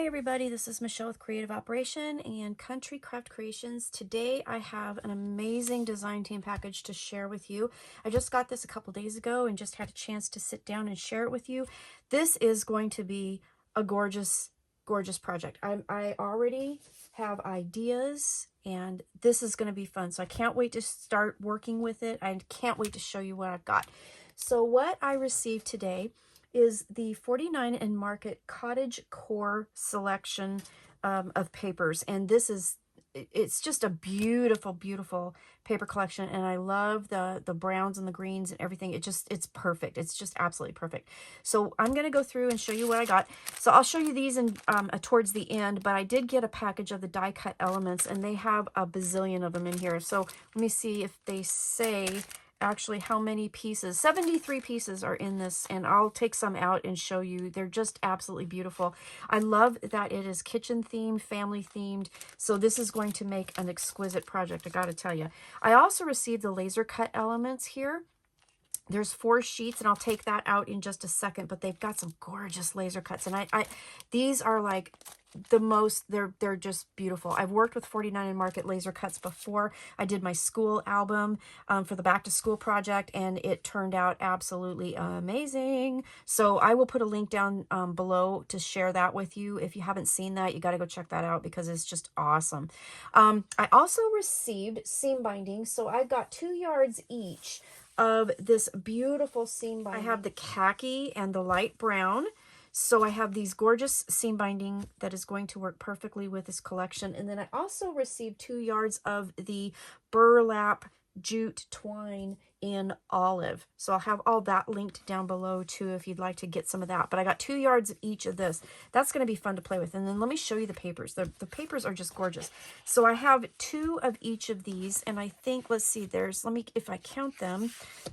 Hi everybody, this is Michelle with Creative Operation and Country Craft Creations. Today I have an amazing design team package to share with you. I just got this a couple days ago and just had a chance to sit down and share it with you. This is going to be a gorgeous, gorgeous project. I already have ideas and this is going to be fun. So I can't wait to start working with it. I can't wait to show you what I've got. So what I received today is the 49 and Market Cottage Core selection of papers. And this is, it's just a beautiful, beautiful paper collection. And I love the browns and the greens and everything. It's perfect. It's just absolutely perfect. So I'm going to go through and show you what I got. So I'll show you these in towards the end, but I did get a package of the die cut elements and they have a bazillion of them in here. So let me see if they say actually how many pieces. 73 pieces are in this, and I'll take some out and show you. They're just absolutely beautiful. I love that it is kitchen themed, family themed, so this is going to make an exquisite project, I gotta tell you. I also received the laser cut elements here. There's 4 sheets, and I'll take that out in just a second, but they've got some gorgeous laser cuts, and these are like the most, they're just beautiful. I've worked with 49 and Market laser cuts before. I did my school album for the back to school project, and it turned out absolutely amazing. So I will put a link down below to share that with you. If you haven't seen that, you got to go check that out because it's just awesome. I also received seam binding, so I've got 2 yards each of this beautiful seam binding. I have the khaki and the light brown. So I have these gorgeous seam binding that is going to work perfectly with this collection. And then I also received 2 yards of the burlap jute twine in olive. So I'll have all that linked down below too if you'd like to get some of that. But I got 2 yards of each of this. That's going to be fun to play with. And then let me show you the papers. The papers are just gorgeous. So I have 2 of each of these, and I think, let's see, there's, let me, if I count them,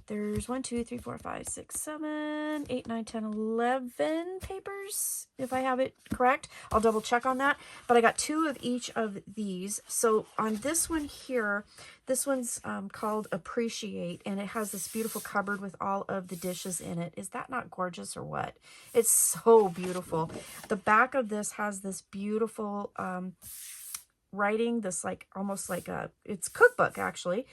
there's 1, 2, 3, 4, 5, 6, 7, 8, 9, 10, 11 papers, if I have it correct. I'll double check on that. But I got 2 of each of these. So on this one here, this one's called Appreciate, and it has this beautiful cupboard with all of the dishes in it. Is that not gorgeous or what? It's so beautiful. The back of this has this beautiful writing, this like almost like it's cookbook actually.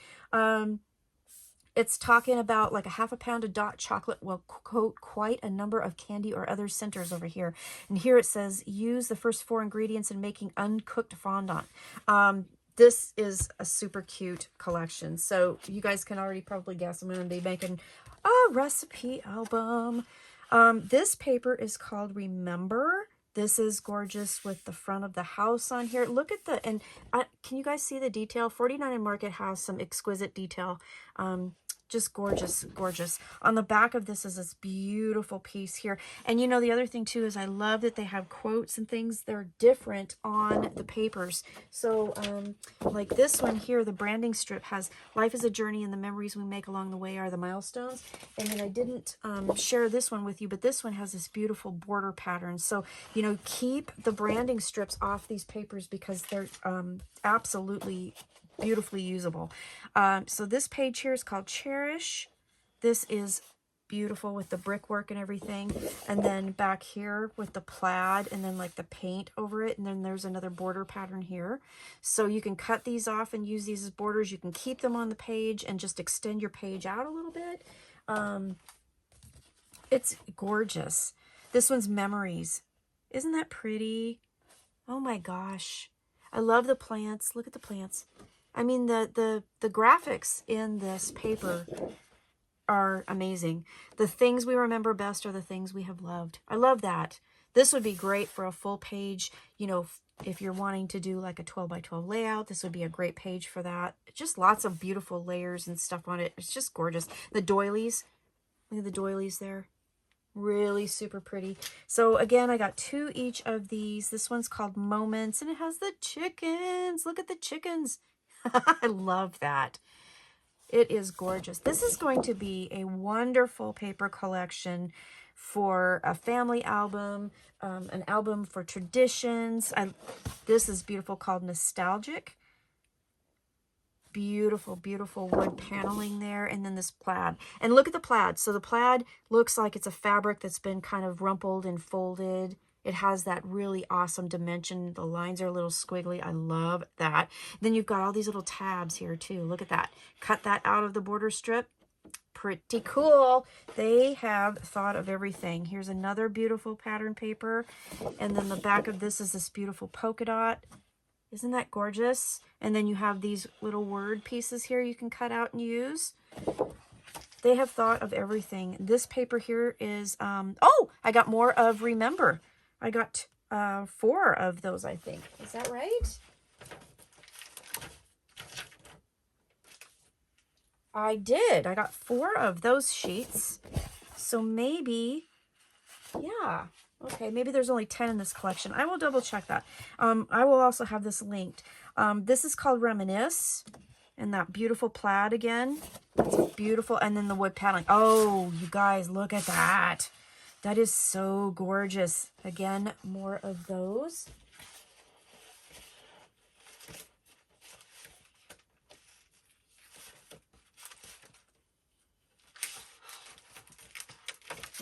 It's talking about like a half a pound of dark chocolate will coat quite a number of candy or other centers over here. And here it says, use the first 4 ingredients in making uncooked fondant. This is a super cute collection. So you guys can already probably guess I'm going to be making a recipe album. This paper is called Remember. This is gorgeous with the front of the house on here. Look at the, and can you guys see the detail? 49 and Market has some exquisite detail. Just gorgeous, gorgeous. On the back of this is this beautiful piece here. And you know, the other thing too is I love that they have quotes and things. They're different on the papers. So like this one here, the branding strip has life is a journey and the memories we make along the way are the milestones. And then I didn't share this one with you, but this one has this beautiful border pattern. So, you know, keep the branding strips off these papers because they're absolutely beautifully usable. So this page here is called Cherish. This is beautiful with the brickwork and everything. And then back here with the plaid and then like the paint over it. And then there's another border pattern here. So you can cut these off and use these as borders. You can keep them on the page and just extend your page out a little bit. It's gorgeous. This one's Memories. Isn't that pretty? Oh my gosh. I love the plants. Look at the plants. I mean, the graphics in this paper are amazing. The things we remember best are the things we have loved. I love that. This would be great for a full page, you know, if you're wanting to do like a 12 by 12 layout, this would be a great page for that. Just lots of beautiful layers and stuff on it. It's just gorgeous. The doilies, look at the doilies there. Really super pretty. So again, I got 2 each of these. This one's called Moments, and it has the chickens. Look at the chickens. I love that. It is gorgeous. This is going to be a wonderful paper collection for a family album, an album for traditions. This is beautiful, called Nostalgic. Beautiful, beautiful wood paneling there. And then this plaid. And look at the plaid. So the plaid looks like it's a fabric that's been kind of rumpled and folded. It has that really awesome dimension. The lines are a little squiggly. I love that. Then you've got all these little tabs here too. Look at that. Cut that out of the border strip. Pretty cool. They have thought of everything. Here's another beautiful pattern paper. And then the back of this is this beautiful polka dot. Isn't that gorgeous? And then you have these little word pieces here you can cut out and use. They have thought of everything. This paper here is, oh, I got more of Remember. I got 4 of those, I think. Is that right? I did. I got 4 of those sheets. So maybe, yeah. Okay, maybe there's only 10 in this collection. I will double check that. I will also have this linked. This is called Reminisce. And that beautiful plaid again. It's beautiful. And then the wood paneling. Oh, you guys, look at that. That is so gorgeous. Again, more of those.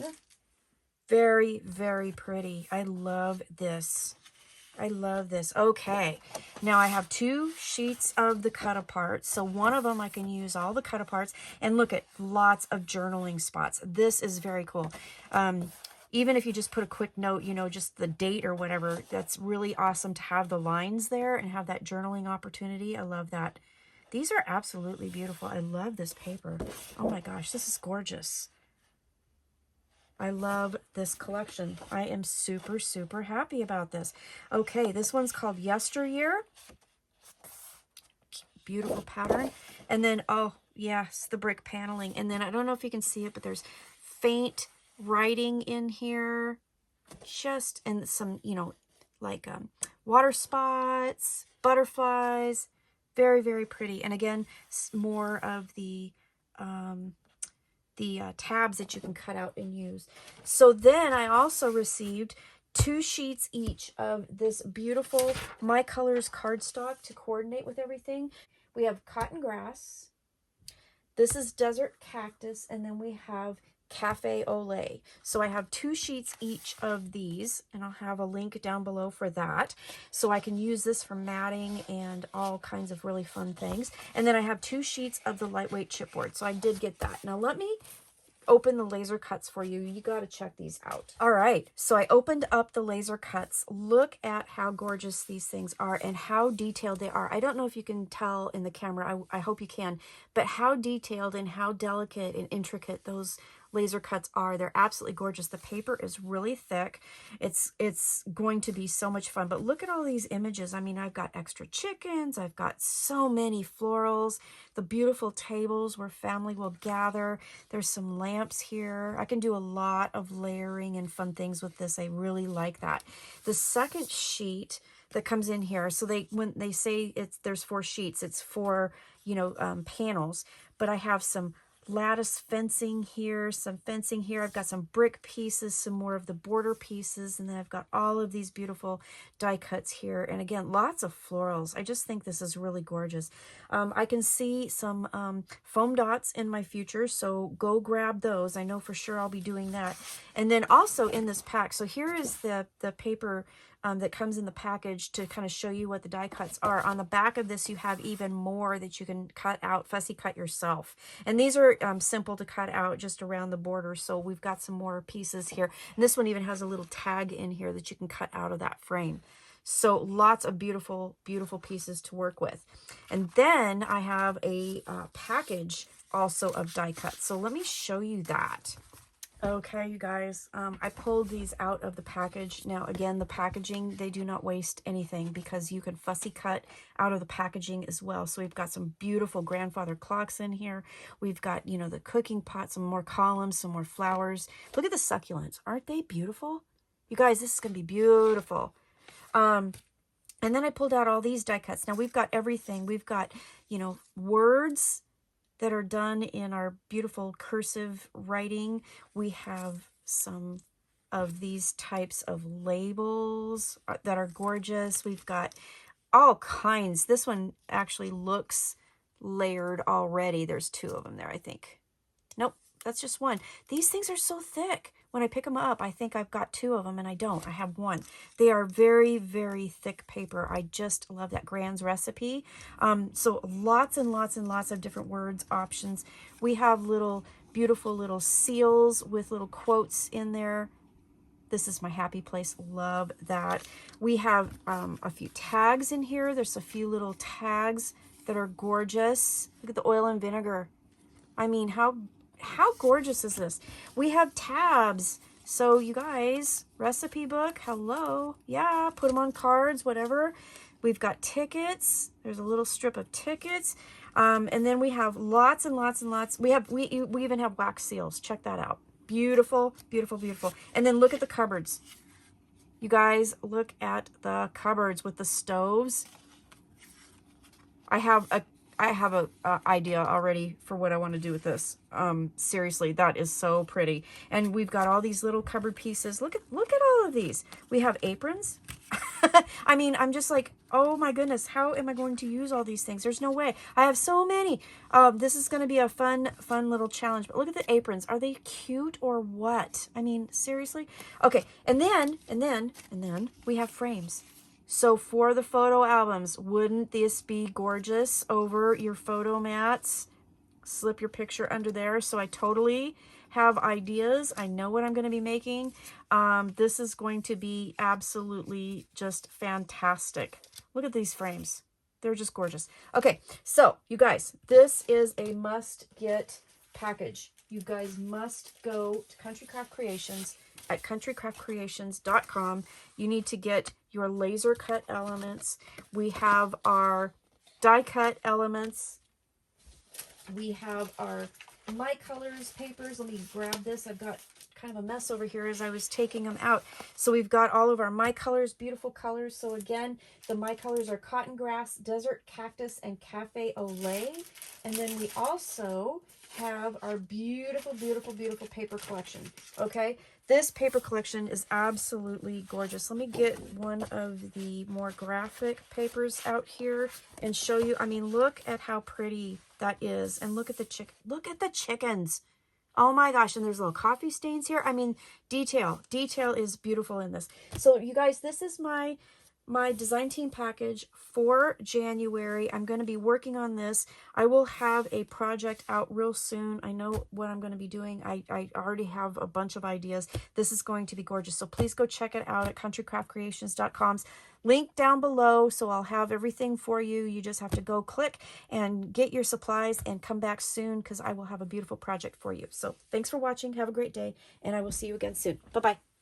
Yeah. Very, very pretty. I love this. I love this. Okay, now I have 2 sheets of the cut apart. So one of them I can use all the cut aparts, and look at lots of journaling spots. This is very cool. Even if you just put a quick note, you know, just the date or whatever, that's really awesome to have the lines there and have that journaling opportunity. I love that. These are absolutely beautiful. I love this paper. Oh my gosh, this is gorgeous. I love this collection. I am super, super happy about this. Okay, this one's called Yesteryear. Beautiful pattern. And then, oh, yes, the brick paneling. And then I don't know if you can see it, but there's faint writing in here. Just, and some, you know, like water spots, butterflies. Very, very pretty. And again, more of the tabs that you can cut out and use. So then I also received 2 sheets each of this beautiful My Colors cardstock to coordinate with everything. We have Cotton Grass. This is Desert Cactus. And then we have Cafe Ole. So I have 2 sheets each of these, and I'll have a link down below for that. So I can use this for matting and all kinds of really fun things. And then I have 2 sheets of the lightweight chipboard. So I did get that. Now let me open the laser cuts for you. You got to check these out. All right, so I opened up the laser cuts. Look at how gorgeous these things are and how detailed they are. I don't know if you can tell in the camera. I hope you can, but how detailed and how delicate and intricate those laser cuts are. They're absolutely gorgeous. The paper is really thick. It's going to be so much fun. But look at all these images. I mean, I've got extra chickens. I've got so many florals. The beautiful tables where family will gather. There's some lamps here. I can do a lot of layering and fun things with this. I really like that. The second sheet that comes in here, so when they say there's 4 sheets, it's 4, you know, panels. But I have some lattice fencing here, some fencing here. I've got some brick pieces, some more of the border pieces, and then I've got all of these beautiful die cuts here. And again, lots of florals. I just think this is really gorgeous. I can see some foam dots in my future, so go grab those. I know for sure I'll be doing that. And then also in this pack, so here is the paper that comes in the package to kind of show you what the die cuts are. On the back of this, you have even more that you can cut out, fussy cut yourself. And these are simple to cut out just around the border. So we've got some more pieces here. And this one even has a little tag in here that you can cut out of that frame. So lots of beautiful, beautiful pieces to work with. And then I have a package also of die cuts. So let me show you that. Okay, you guys, I pulled these out of the package. Now, again, the packaging, they do not waste anything because you can fussy cut out of the packaging as well. So we've got some beautiful grandfather clocks in here. We've got, you know, the cooking pot, some more columns, some more flowers. Look at the succulents. Aren't they beautiful? You guys, this is going to be beautiful. And then I pulled out all these die cuts. Now, we've got everything. We've got, you know, words that are done in our beautiful cursive writing. We have some of these types of labels that are gorgeous. We've got all kinds. This one actually looks layered already. There's 2 of them there, I think. Nope, that's just one. These things are so thick. when I pick them up, I think I've got 2 of them, and I don't. I have 1. They are very, very thick paper. I just love that Grand's recipe. So lots and lots and lots of different words options. We have little beautiful little seals with little quotes in there. This is my happy place. Love that. We have a few tags in here. There's a few little tags that are gorgeous. Look at the oil and vinegar. I mean, how gorgeous is this? We have tabs. So you guys, recipe book, hello. Yeah, put them on cards, whatever. We've got tickets. There's a little strip of tickets. And then we have lots and lots and lots. We even have wax seals. Check that out. Beautiful, beautiful, beautiful. And then look at the cupboards. You guys, look at the cupboards with the stoves. I have a idea already for what I want to do with this. Seriously, that is so pretty. And we've got all these little cupboard pieces. Look at all of these. We have aprons. I mean, I'm just like, oh my goodness, how am I going to use all these things? There's no way. I have so many. This is going to be a fun little challenge. But look at the aprons. Are they cute or what? I mean, seriously? Okay, and then we have frames. So for the photo albums, wouldn't this be gorgeous over your photo mats? Slip your picture under there. So I totally have ideas. I know what I'm going to be making. This is going to be absolutely just fantastic. Look at these frames. They're just gorgeous. Okay, so you guys, this is a must-get package. You guys must go to Country Craft Creations at countrycraftcreations.com. You need to get your laser cut elements. We have our die cut elements. We have our My Colors papers. Let me grab this. I've got kind of a mess over here as I was taking them out. So we've got all of our My Colors, beautiful colors. So again, the My Colors are Cotton Grass, Desert Cactus, and Cafe Ole. And then we also have our beautiful, beautiful, beautiful paper collection. Okay, this paper collection is absolutely gorgeous. Let me get one of the more graphic papers out here and show you. I mean, look at how pretty that is, and look at the chickens. Oh my gosh, and there's little coffee stains here. I mean, detail is beautiful in this. So you guys, this is my design team package for January. I'm going to be working on this. I will have a project out real soon. I know what I'm going to be doing. I already have a bunch of ideas. This is going to be gorgeous. So please go check it out at countrycraftcreations.com. Link down below, so I'll have everything for you. You just have to go click and get your supplies and come back soon, because I will have a beautiful project for you. So thanks for watching. Have a great day, and I will see you again soon. Bye-bye.